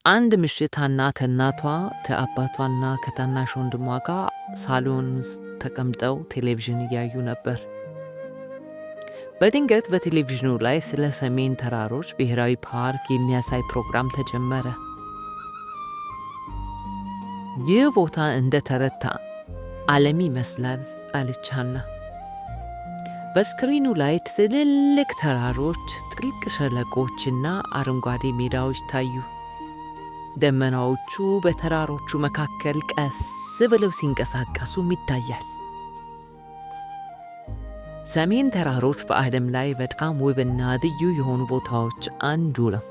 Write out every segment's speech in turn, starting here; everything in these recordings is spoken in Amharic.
አንድ ምሽት ሀና ከእናቷ ከአባቷና ከታናሽ ወንድሟ ጋር ሳሎን ውስጥ ተቀምጠው ቴሌቪዥን እያዩ ነበር። በድንገት በቴሌቪዥኑ ላይ ስለ ሰሜን ተራሮች ብሔራዊ ፓርክ የሚያሳይ ፕሮግራም ተጀመረ። ይህ ቦታ እንደ ተረታ ዓለም ይመስላል አለች ሀና። በስክሪኑ ላይ ትልልቅ ተራሮች፣ ጥልቅ ሸለቆችና አረንጓዴ ሜዳዎች ታዩ። ደመናዎቹ በተራሮቹ መካከል ቀስ ብለው ሲንቀሳቀሱም ይታያል። ሰሜን ተራሮች በዓለም ላይ በጣም ውብና ልዩ የሆኑ ቦታዎች አንዱ ነው።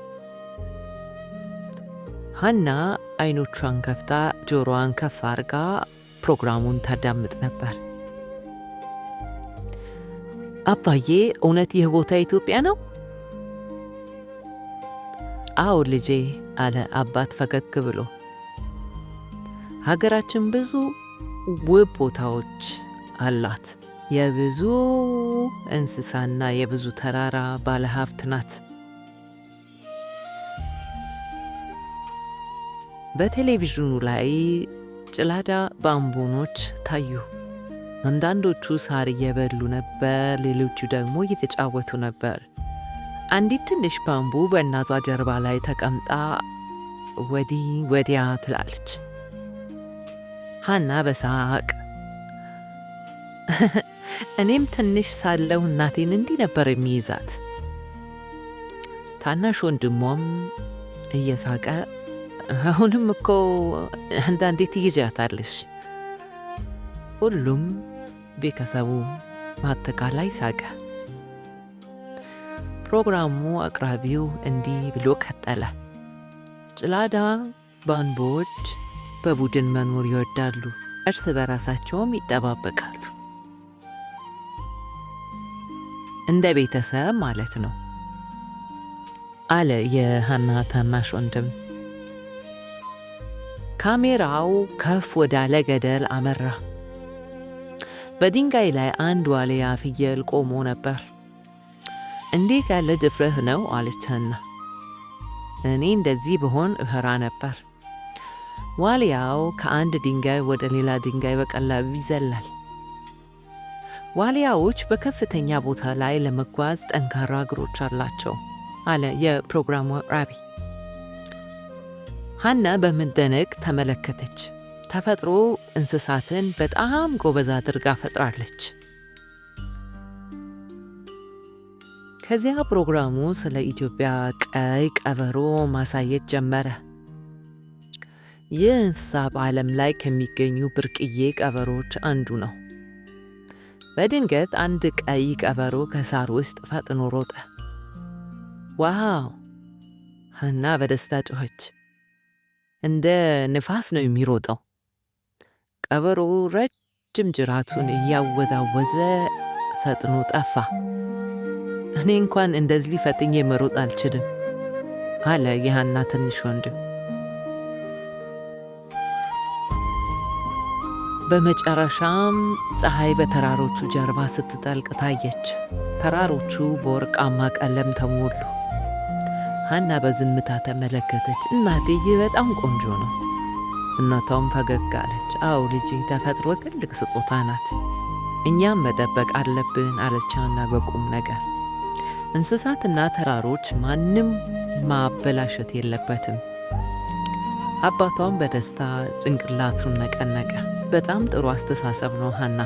ሀና አይኖቿን ከፍታ ጆሮዋን ከፍ አድርጋ ፕሮግራሙን ታዳምጥ ነበር። አባዬ፣ እውነት ይህ ቦታ ኢትዮጵያ ነው? አዎ ልጄ አለ አባት ፈገግ ብሎ። ሀገራችን ብዙ ውብ ቦታዎች አላት። የብዙ እንስሳና የብዙ ተራራ ባለሀብት ናት። በቴሌቪዥኑ ላይ ጭላዳ ባምቦኖች ታዩ። አንዳንዶቹ ሳር እየበሉ ነበር፣ ሌሎቹ ደግሞ እየተጫወቱ ነበር። አንዲት ትንሽ ባምቡ በእናቷ ጀርባ ላይ ተቀምጣ ወዲህ ወዲያ ትላለች። ሀና በሳቅ እኔም ትንሽ ሳለሁ እናቴን እንዲህ ነበር የሚይዛት። ታናሽ ወንድሟም እየሳቀ አሁንም እኮ አንዳንዴ ትይዣታለሽ። ሁሉም ቤተሰቡ በአጠቃላይ ሳቀ። ፕሮግራሙ አቅራቢው እንዲህ ብሎ ቀጠለ። ጭላዳ ባምቦች በቡድን መኖር ይወዳሉ፣ እርስ በራሳቸውም ይጠባበቃሉ። እንደ ቤተሰብ ማለት ነው አለ የሀና ታናሽ ወንድም። ካሜራው ከፍ ወዳለ ገደል አመራ። በድንጋይ ላይ አንድ ዋልያ ፍየል ቆሞ ነበር። እንዴት ያለ ድፍረት ነው አለች ሀና። እኔ እንደዚህ ብሆን እፈራ ነበር። ዋልያው ከአንድ ድንጋይ ወደ ሌላ ድንጋይ በቀላሉ ይዘላል። ዋልያዎች በከፍተኛ ቦታ ላይ ለመጓዝ ጠንካራ እግሮች አላቸው አለ የፕሮግራሙ አቅራቢ። ሀና በመደነቅ ተመለከተች። ተፈጥሮ እንስሳትን በጣም ጎበዝ አድርጋ ፈጥራለች። ከዚያ ፕሮግራሙ ስለ ኢትዮጵያ ቀይ ቀበሮ ማሳየት ጀመረ። ይህ እንስሳ በዓለም ላይ ከሚገኙ ብርቅዬ ቀበሮች አንዱ ነው። በድንገት አንድ ቀይ ቀበሮ ከሳር ውስጥ ፈጥኖ ሮጠ። ዋው! ሀና በደስታ ጮኸች። እንደ ንፋስ ነው የሚሮጠው። ቀበሮ ረጅም ጅራቱን እያወዛወዘ ፈጥኖ ጠፋ። እኔ እንኳን እንደዚህ ፈጥኜ መሮጥ አልችልም አለ የሀና ትንሽ ወንድም። በመጨረሻም ፀሐይ በተራሮቹ ጀርባ ስትጠልቅ ታየች። ተራሮቹ በወርቃማ ቀለም ተሞሉ። ሀና በዝምታ ተመለከተች። እናቴ ይህ በጣም ቆንጆ ነው። እናቷም ፈገግ አለች። አዎ ልጄ፣ ተፈጥሮ ትልቅ ስጦታ ናት፣ እኛም መጠበቅ አለብን አለች ሀና በቁም ነገር። እንስሳትና ተራሮች ማንም ማበላሸት የለበትም። አባቷም በደስታ ጭንቅላቱን ነቀነቀ። በጣም ጥሩ አስተሳሰብ ነው ሀና።